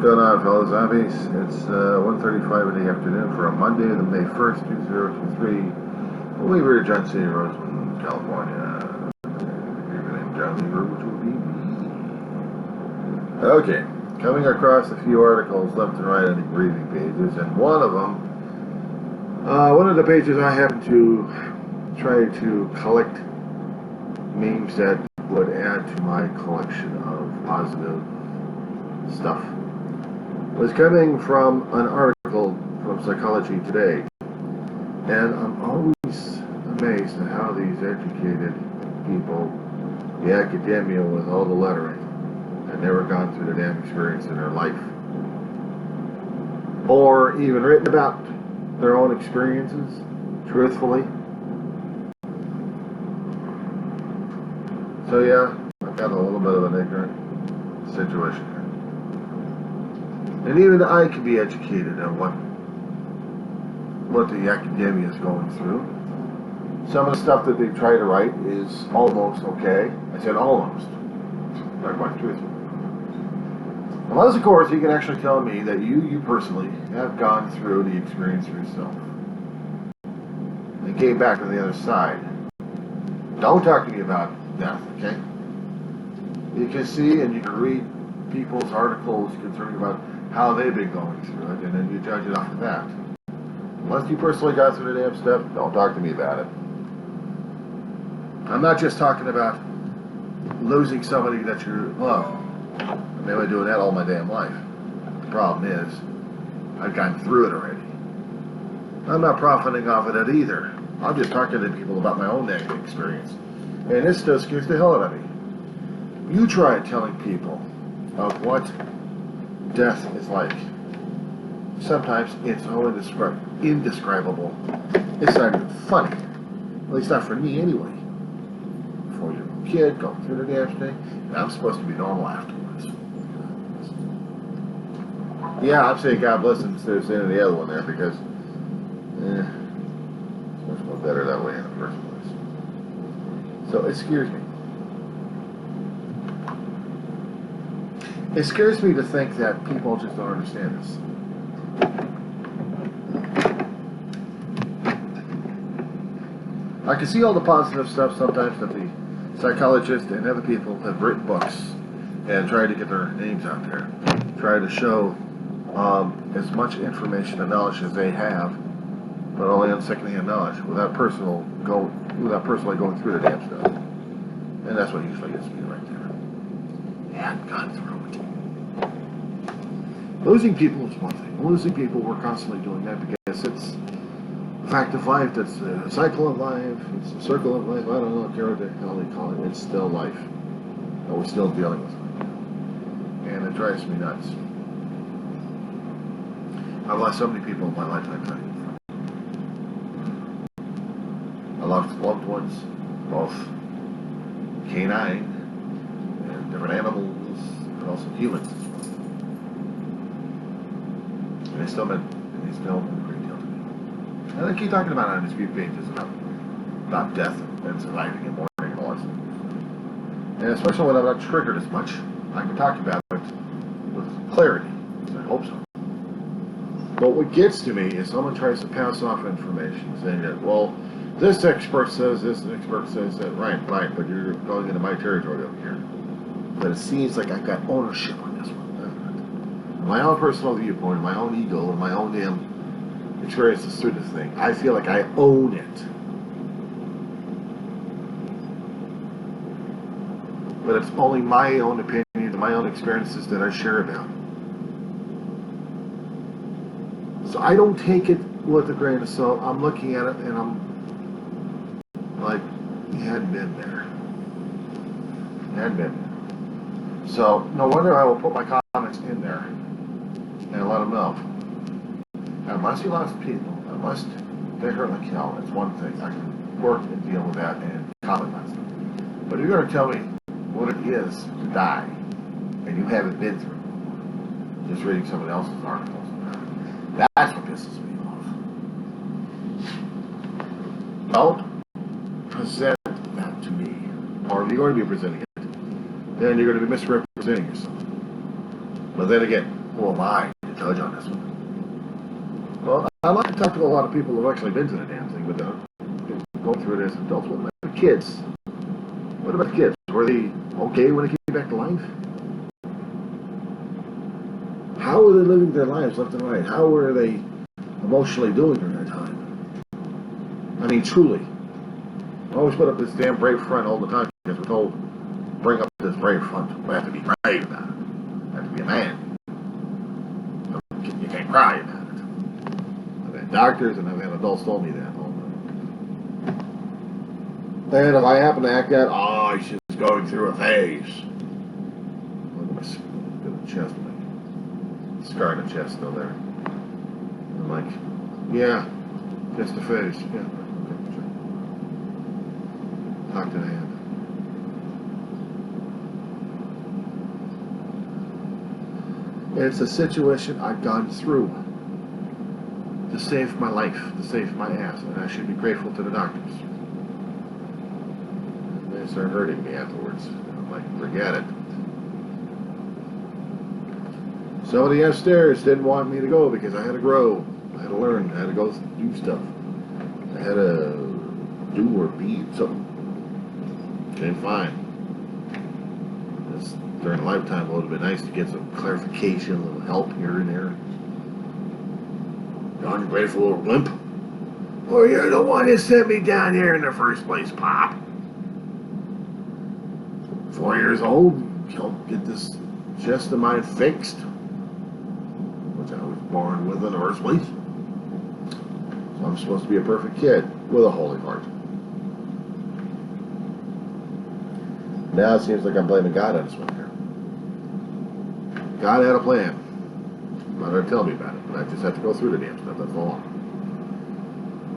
going on, fellow zombies? It's 1:35 in the afternoon for a Monday, the May 1st, 2023. We were at John City, Roseland, California. Your name, John Lee, which will be me. Okay, coming across a few articles left and right on the briefing pages, and one of the pages I happen to try to collect memes that would add to my collection of positive stuff, was coming from an article from Psychology Today, and I'm always amazed at how these educated people, the academia with all the lettering, have never gone through the damn experience in their life, or even written about their own experiences truthfully. So yeah, I've got a little bit of an ignorant situation here. And even I can be educated on what the academia is going through. Some of the stuff that they try to write is almost okay. I said almost. Not quite truthful. Unless, of course, you can actually tell me that you personally have gone through the experience yourself and came back to the other side. Don't talk to me about death, okay? You can see and you can read people's articles concerning about how they've been going through it, and then you judge it off of that. Unless you personally got through the damn stuff, don't talk to me about it. I'm not just talking about losing somebody that you love. I've been doing that all my damn life. The problem is, I've gone through it already. I'm not profiting off of it either. I'm just talking to people about my own negative experience. And this still scares the hell out of me. You try telling people of what death is like. Sometimes it's so indescribable. It's not even funny. At least not for me anyway. For your kid going through the damn thing, and I'm supposed to be normal afterwards. Yeah, I'm saying God bless him instead of saying the other one there because it's much more better that way in the first place. So it scares me. It scares me to think that people just don't understand this. I can see all the positive stuff sometimes that the psychologists and other people have written books and tried to get their names out there, try to show as much information and knowledge as they have, but only on secondhand knowledge, without personally going through the damn stuff. And that's what usually gets me right there. They hadn't gone through it. Losing people is one thing. Losing people, we're constantly doing that because it's a fact of life, it's a cycle of life, it's a circle of life, I don't know what the hell they call it. It's still life. And we're still dealing with it. And it drives me nuts. I've lost so many people in my lifetime. I lost loved ones, both canine and different animals, and also humans as well. And they still mean a great deal to me. And they keep talking about it on these few pages about death and surviving and mourning and all that stuff. And especially when I'm not triggered as much, I can talk about it with clarity. I hope so. But what gets to me is someone tries to pass off information saying that, well, this expert says this, and expert says that, right, but you're going into my territory over here. But it seems like I've got ownership on this one, doesn't it? My own personal viewpoint, my own ego, and my own damn experiences through this thing. I feel like I own it. But it's only my own opinion and my own experiences that I share about. So I don't take it with a grain of salt. I'm looking at it and I'm like, you hadn't been there. You hadn't been there. So no wonder I will put my comments in there and let them know. Unless you lost people, unless they hurt like hell, it's one thing. I can work and deal with that and comment on stuff. But if you're going to tell me what it is to die, and you haven't been through it, just reading someone else's articles, that's what pisses me off. Don't present that to me. Or you're going to be presenting it, then you're going to be misrepresenting yourself. But then again, Who am I to judge on this one? Well, I like to talk to a lot of people who've actually been to the damn thing, but go through it as adults. What about the kids? What about the kids? Were they okay when they came back to life? How were they living their lives left and right? How were they emotionally doing during that time? I mean, truly. I always put up this damn brave front all the time because we're told, bring up this brave front. We have to be brave about it. We have to be a man. You can't cry about it. I've had doctors and I've had adults told me that all the time. And if I happen to act out, oh, she's going through a phase. Look at my chest, my scar in the chest still there. I'm like, yeah, just a phase. Yeah, okay, sure. Talk to the hand. It's a situation I've gone through to save my life, to save my ass, and I should be grateful to the doctors. And they start hurting me afterwards. I'm like, forget it. Somebody upstairs didn't want me to go because I had to grow. I had to learn. I had to go do stuff. I had to do or be something. Okay, fine. During a lifetime, it would have been nice to get some clarification, a little help here and there. You ungrateful little wimp. Well, you're the one who sent me down here in the first place, Pop. 4 years old, help get this chest of mine fixed, which I was born with in the first place. So I'm supposed to be a perfect kid with a holy heart. Now it seems like I'm blaming God on this one here. God had a plan. Not going to tell me about it, but I just have to go through the damn stuff. That's all.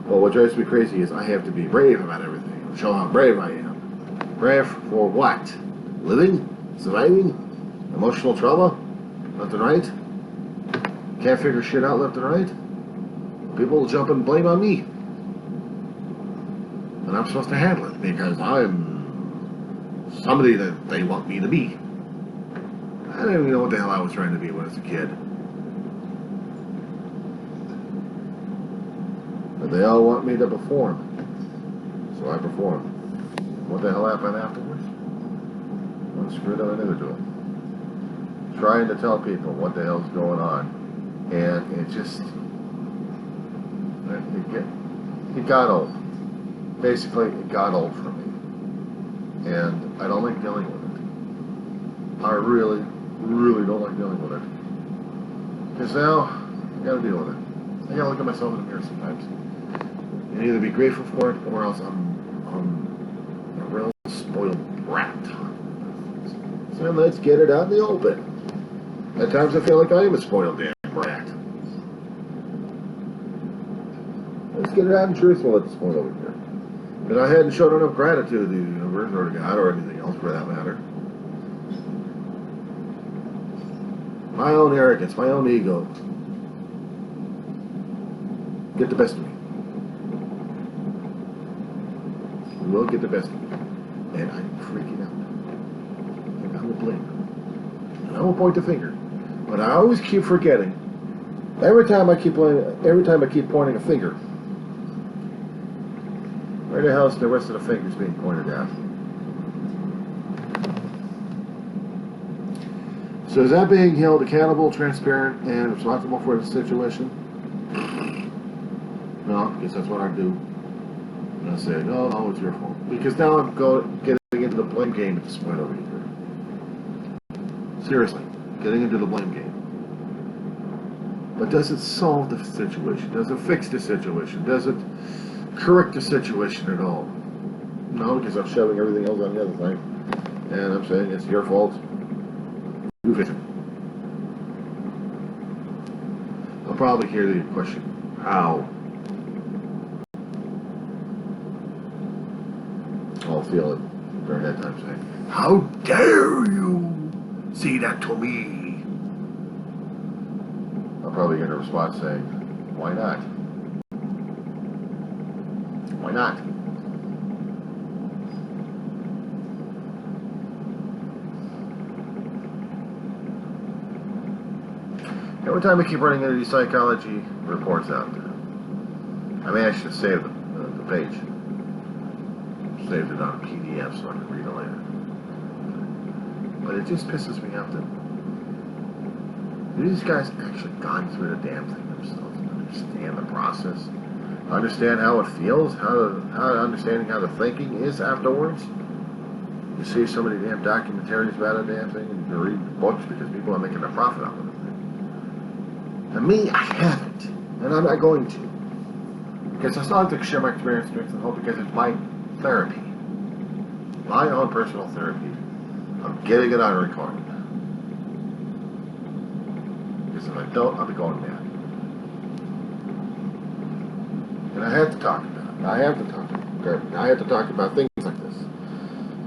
Well, what drives me crazy is I have to be brave about everything. Show how brave I am. Brave for what? Living? Surviving? Emotional trauma? Left and right? Can't figure shit out left and right? People will jump and blame on me. And I'm supposed to handle it because I'm somebody that they want me to be. I didn't even know what the hell I was trying to be when I was a kid. But they all want me to perform. So I perform. What the hell happened afterwards? Well, screwed up another duel. Trying to tell people what the hell's going on. And it just... It got old. Basically, it got old for me. And I don't like dealing with it. I really don't like dealing with it. Because now, I gotta deal with it. I gotta look at myself in the mirror sometimes. And either be grateful for it, or else I'm a real spoiled brat. So let's get it out in the open. At times I feel like I am a spoiled damn brat. Let's get it out in truthful at this point over here. Because I hadn't shown enough gratitude to the universe or to God or anything else for that matter. My own arrogance, my own ego get the best of me. It will get the best of me. And I'm freaking out. And I will blame. And I will point the finger. But I always keep forgetting. Every time I keep pointing a finger, where the hell is the rest of the fingers being pointed at? So is that being held accountable, transparent, and responsible for the situation? No, because that's what I do. And I say, no, it's your fault. Because now I'm getting into the blame game at this point over here. Seriously, getting into the blame game. But does it solve the situation? Does it fix the situation? Does it correct the situation at all? No, because I'm shoving everything else on the other thing. And I'm saying it's your fault. You fix it. I'll probably hear the question, how? I'll feel it during that time saying, how dare you say that to me? I'll probably get a response saying, why not? Why not? Every time I keep running into these psychology reports out there. I mean, I should save the page. Saved it on a PDF so I can read it later. But it just pisses me off that these guys actually gone through the damn thing themselves and understand the process, understand how it feels, understanding how the thinking is afterwards. You see so many damn documentaries about a damn thing, and you read books because people are making a profit out of it. And me, I haven't, and I'm not going to, because I still have to share my experience, strengths, and hope, because it's my therapy, my own personal therapy. I'm getting it on recording. Because if I don't, I'll be going mad. And I have to talk about it. I have to talk about it. I have to talk about things like this.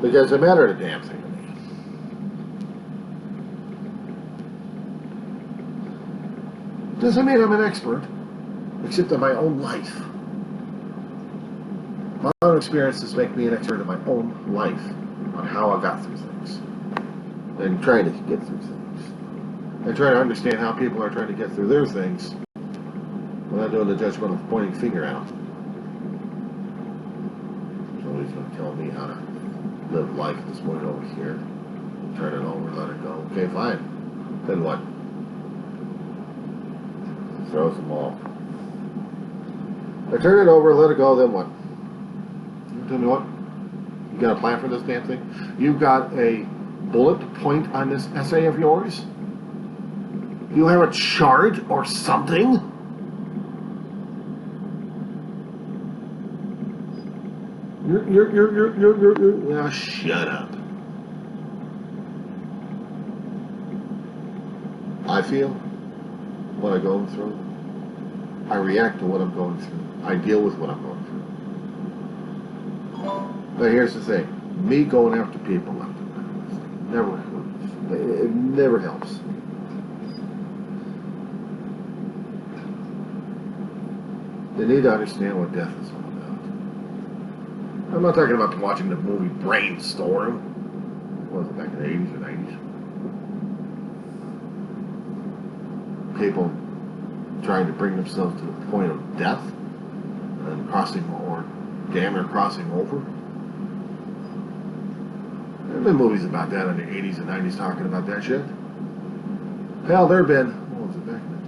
Because they matter the damn thing to me. Doesn't mean I'm an expert, except in my own life. My own experiences make me an expert in my own life on how I got through things. And trying to get through things. And trying to understand how people are trying to get through their things without doing the judgmental pointing finger at them. Somebody's going to tell me how to live life at this point over here. Turn it over, let it go. Okay, fine. Then what? Throws them off. I turn it over, let it go, then what? You tell me what? You got a plan for this damn thing? You got a bullet point on this essay of yours? You have a chart or something? You're shut up. I feel what I'm going through. I react to what I'm going through. I deal with what I'm going through. But here's the thing. Me going after people left and right it never helps. They need to understand what death is all about. I'm not talking about watching the movie Brainstorm. What was it, back in the 80s or 90s? People trying to bring themselves to the point of death and crossing, or damn near crossing over. There have been movies about that in the 80s and 90s talking about that shit. Hell, there have been, what was it, back in the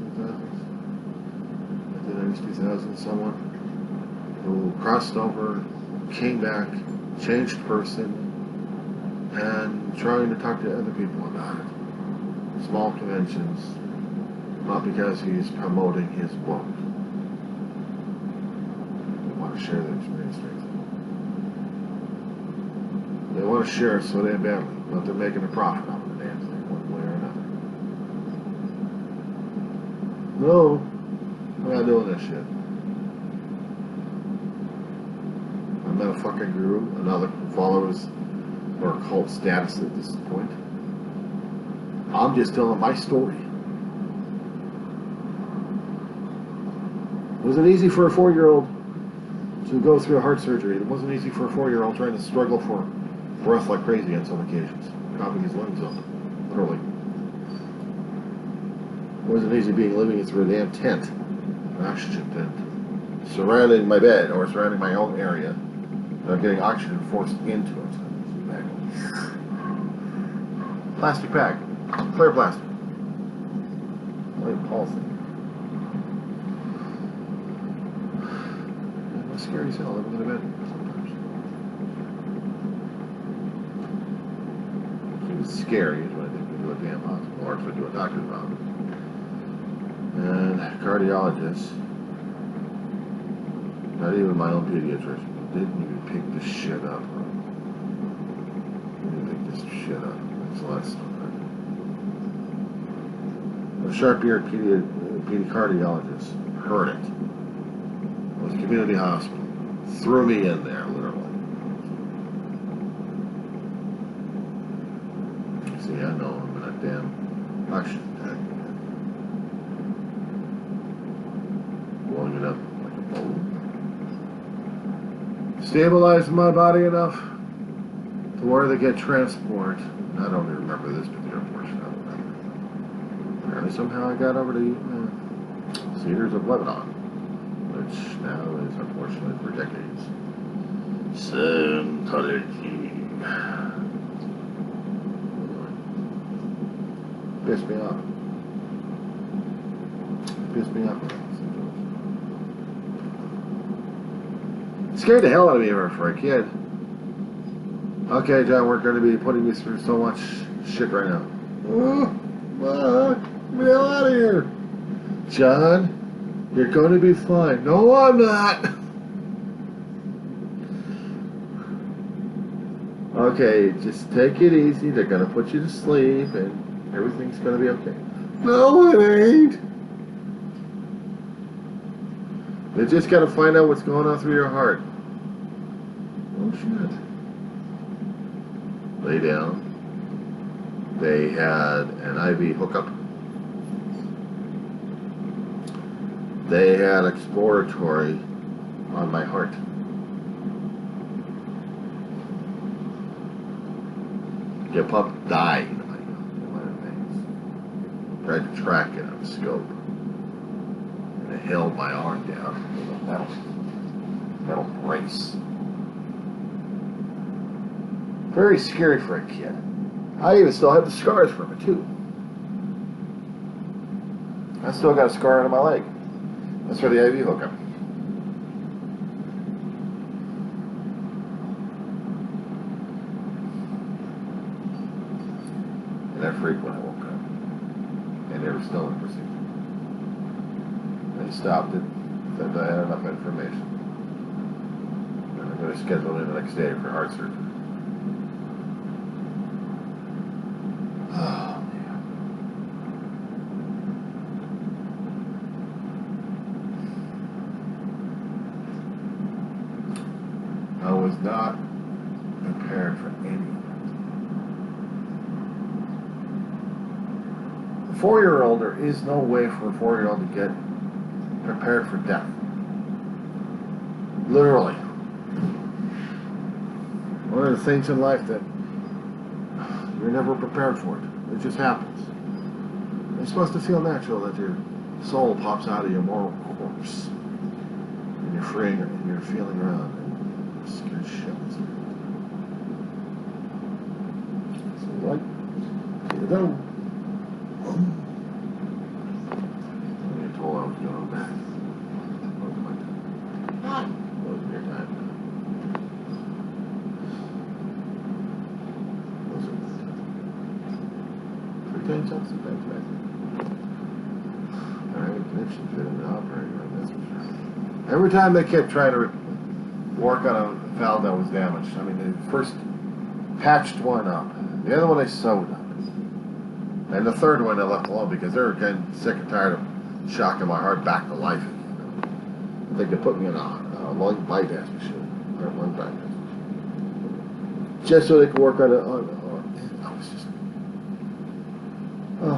2000s, someone who crossed over, came back, changed person, and trying to talk to other people about it. Small conventions, not because he's promoting his book. They want to share their experience. They want to share it so damn badly, but they're making a profit out of the damn thing, one way or another. No, I'm not doing that shit. I'm not a fucking guru, another followers or cult status at this point. I'm just telling my story. It wasn't easy for a 4-year-old to go through a heart surgery. It wasn't easy for a 4-year-old trying to struggle for breath like crazy on some occasions, coughing his lungs up, literally. It wasn't easy living through a damn tent, an oxygen tent, surrounding my bed or surrounding my own area, without getting oxygen forced into it. Plastic bag, clear plastic. Like Paul thing. It was scary as hell. I went to bed sometimes. It's scary is when I think we do a damn hospital, or if we do a doctor's office. And cardiologists, not even my own pediatrician, didn't even pick this shit up. Didn't pick this shit up. That's the last stuff. A sharp-eared cardiologist heard it. It was a community hospital. Threw me in there, literally. See, I know I'm in a damn oxygen tank. Blowing it up like a balloon. Stabilizing my body enough to where they get transport. I don't even remember this particular portion of it. Apparently somehow I got over to Cedars of Lebanon, which now is unfortunately for decades. Scientology. Pissed me off. Pissed me off. Scared the hell out of me for a kid. Okay, John, we're going to be putting you through so much shit right now. Get the hell out of here. John, you're going to be fine. No, I'm not. Okay, just take it easy. They're going to put you to sleep and everything's going to be okay. No, it ain't. They just got to find out what's going on through your heart. Oh, shit. Lay down. They had an IV hookup. They had exploratory on my heart. The pup died in my veins. Tried to track it on the scope. And it held my arm down with a metal brace. Very scary for a kid. I even still have the scars from it too. I still got a scar on my leg. That's for the IV hookup. And I freaked when I woke up. And they were still in procedure. They stopped it. Said I had enough information. And I'm going to schedule in the next day for heart surgery. Oh, man. I was not prepared for any of it. A 4-year-old, there is no way for a 4-year-old to get prepared for death. Literally. One of the things in life that you're never prepared for it. It just happens. It's supposed to feel natural that your soul pops out of your mortal corpse. And you're freeing and you're feeling around and you're scared shitless. So like, you know. I told I was going back. What was my time? What was your time now? Something back. Alright, connection fit in the operator, that's for sure. Every time they kept trying to work on a valve that was damaged, I mean, they first patched one up, the other one they sewed up, and the third one they left alone because they were getting sick and tired of shocking my heart back to life again. I think they put me in a lung bypass machine, or a lung bypass machine, just so they could work on I was just. Oh.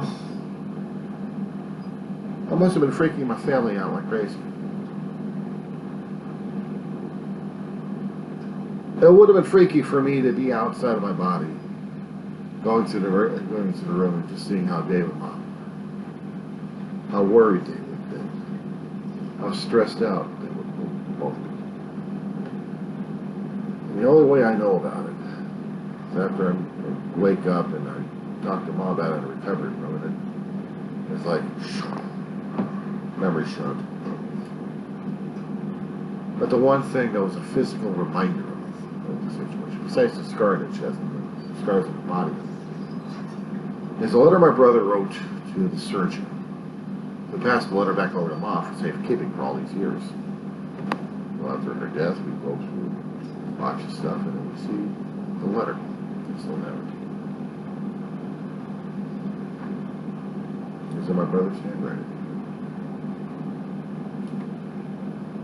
I must have been freaking my family out like crazy. It would have been freaky for me to be outside of my body, going to the room and just seeing how Dave and Mom, how worried they would be, how stressed out they would both be. And the only way I know about it is after I wake up and I talked to Mom about it in the recovery room, and it's like memory shunt. But the one thing that was a physical reminder of the situation, besides the scar in the chest and the scars on the body, is a letter my brother wrote to the surgeon. We passed the letter back over to Mom for safekeeping for all these years. Well, after her death, we go through a box of stuff, and then we see the letter. It's still never. It's in my brother's handwriting.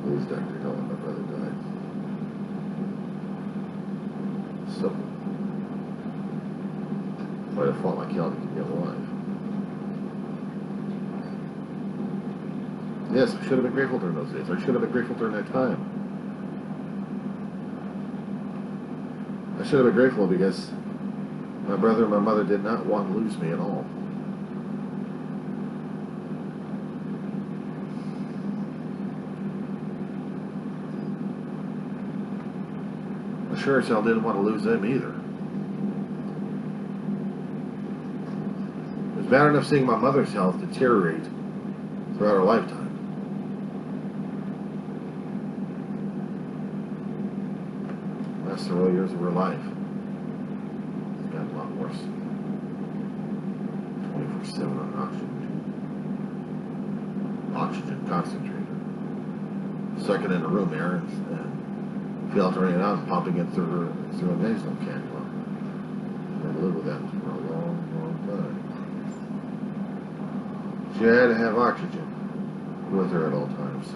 Please, doctor, tell him my brother died. Simple. By default, I killed him to get alive. Yes, I should have been grateful during those days. I should have been grateful during that time. I should have been grateful because my brother and my mother did not want to lose me at all. sure as hell didn't want to lose them either. It was bad enough seeing my mother's health deteriorate throughout her lifetime. That's the early years of her life. It's gotten a lot worse. 24/7 on oxygen concentrator. Second in the room there, and filtering it out and pumping it through a nasal cannula. And lived with that for a long, long time. She had to have oxygen with her at all times.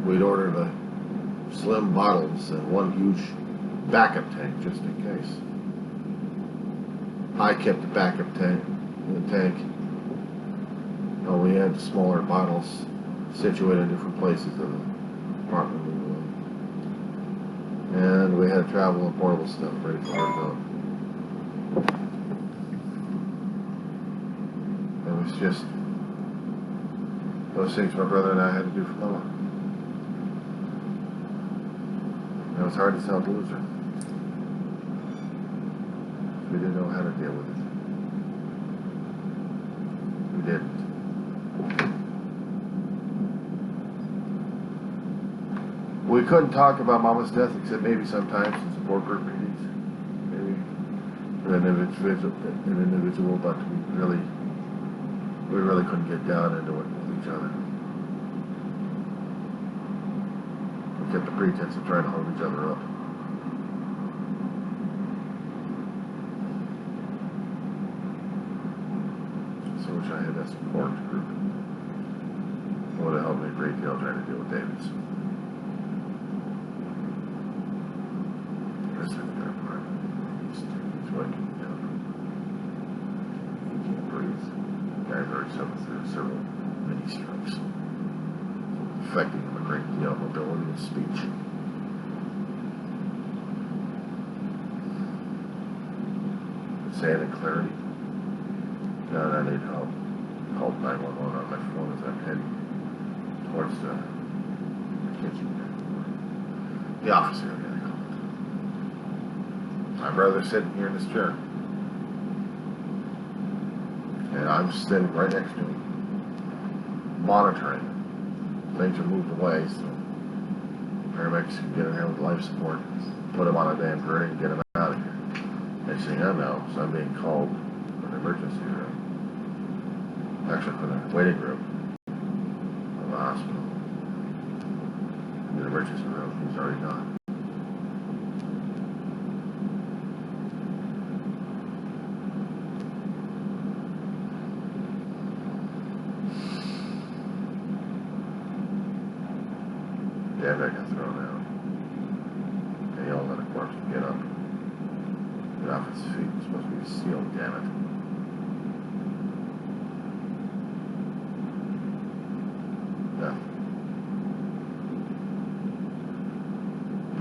We'd order the slim bottles and one huge backup tank just in case. I kept the backup tank in the tank. Oh, we had smaller bottles situated in different places of the apartment we were in. And we had travel and portable stuff ready for her to go. It was just those things my brother and I had to do for Mama. It was hard as hell to lose her. We didn't know how to deal with it. We didn't. We couldn't talk about Mama's death except maybe sometimes in support group meetings. Maybe an individual, but we really couldn't get down into it with each other. We kept the pretense of trying to hold each other up. So I wish I had that support group. It would have helped me a great deal trying to deal with David's. That's the third part. He's waking up. He can't breathe. The guy already suffered through several mini strokes, affecting him a great deal of mobility and speech. Saying it clarity. God, I need help. Called 911 on my phone as I'm heading towards the kitchen. The office area. My brother's sitting here in this chair. And I'm sitting right next to him, monitoring. Things are moved away, so paramedics can get in here with life support, put him on a damn gurney and get him out of here. Next thing I know, so I'm being called for an emergency room. Actually, for the waiting room of the hospital. In the emergency room, he's already gone. Dad got thrown out. They yelled at a corpse to get up. Get off its feet. It's supposed to be sealed, damn it.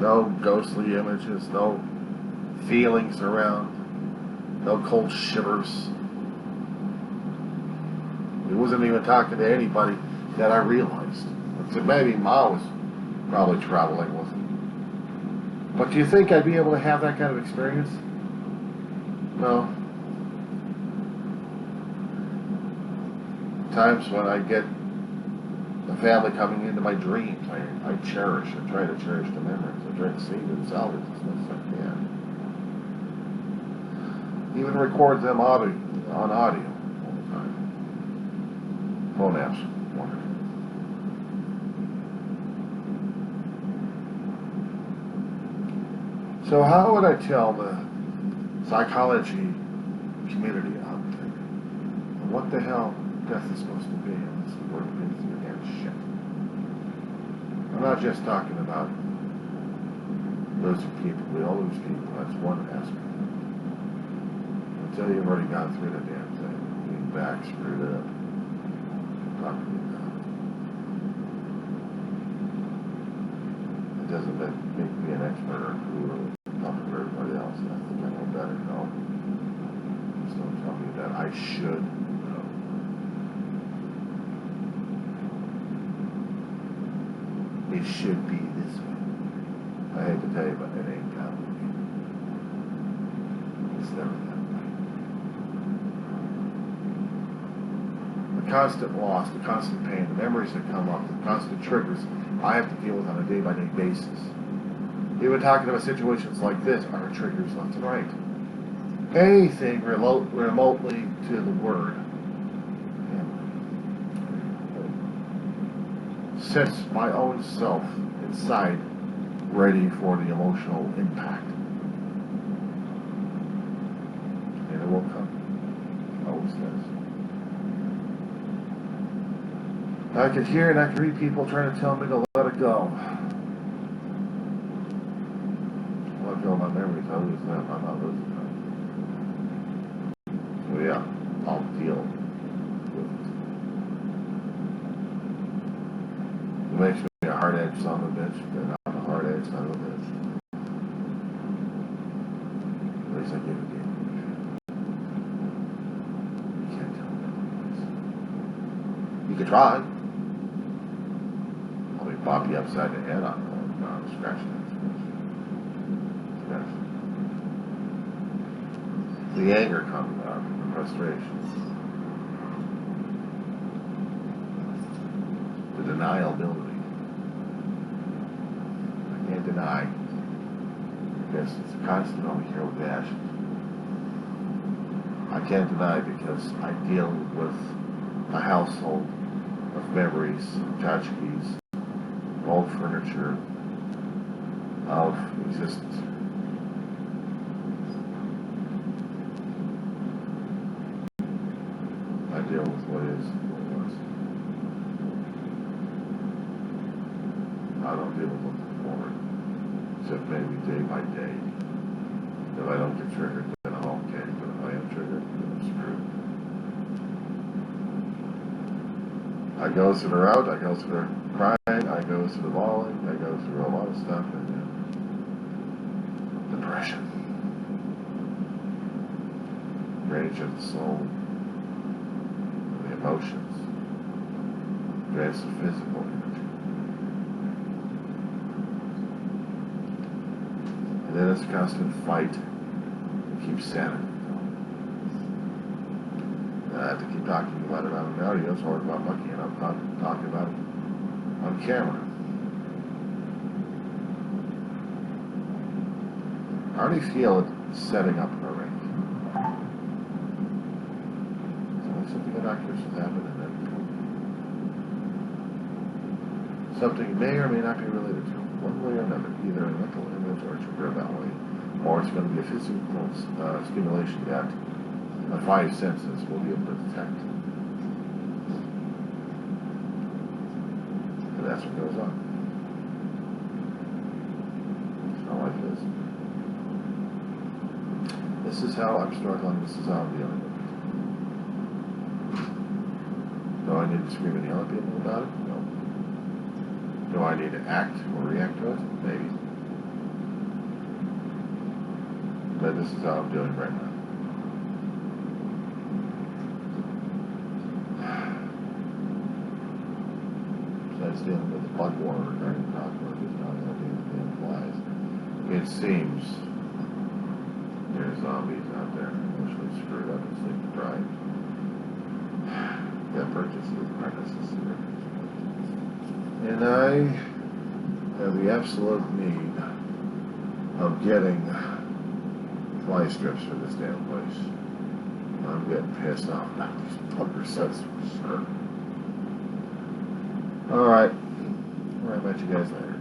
No ghostly images, no feelings around, no cold shivers. He wasn't even talking to anybody that I realized. Except maybe Ma was probably traveling with him. But do you think I'd be able to have that kind of experience? No. Times when I get the family coming into my dreams, I cherish and try to cherish the memories. I try to save and salvage as much as I can. Even record them on audio all the time. Phone apps, wonderful. So how would I tell the psychology community out there what the hell death is supposed to be unless we're going through damn shit? I'm not just talking about losing people. We all lose people. That's one aspect. Until you've already gone through the damn thing, being back, screwed up, talk to me about it. It doesn't make me an expert or guru. Talking to everybody else. I think I know better. No. Just don't tell me that I should know. It should be this way. I hate to tell you, but it ain't gonna be. It's never that way. The constant loss, the constant pain, the memories that come up, the constant triggers I have to deal with on a day-by-day basis. Even talking about situations like this are triggers left and right. Anything remotely to the word sets my own self inside ready for the emotional impact. And it will come. It always does. I could hear and I could read people trying to tell me to let it go. Let go of my memories. I lose them. I'm not losing them. So yeah, I'll deal with it. It makes me a hard-edged son of a bitch, then I'm a hard-edged son of a bitch. At least I give a damn. You can't tell me that. You can try. I'll be pop you upside the head on scratching that. Scratch. The anger comes out, the frustration. The deniability. I can't deny. Because it's a constant over here with Ashes. I can't deny because I deal with a household of memories, tchotchkes, old furniture, of existence. I deal with what is and what was. I don't deal with looking forward, except maybe day by day. If I don't get triggered, then I'm okay. But if I am triggered, then I'm screwed. I go through the route, I go through the crying, I go through the bawling, I go through a lot of stuff, and depression, rage of the soul, the emotions, drains the physical energy. And then it's a constant fight to keep sanity going. And I have to keep talking about it on the audio, so I'm not lucky enough talking about it on camera. I already feel it setting up already. Something innocuous has happened, and then something may or may not be related to one way or another, either a mental image or a trigger that way, or it's going to be a physical stimulation that my five senses will be able to detect. And that's what goes on. That's how life is. This is how I'm struggling, this is how I'm dealing with it. Do I need to scream and yell at people about it? No. Do I need to act or react to it? Maybe. But this is how I'm doing right now. Besides dealing with the bug war regarding cockroaches, now that dealing with damn flies. It seems there's zombies out there emotionally screwed up and sleep deprived. That purchases are necessary. And I have the absolute need of getting fly strips for this damn place. I'm getting pissed off about these fuckers, that's for sure. Alright. I'll bet you guys later.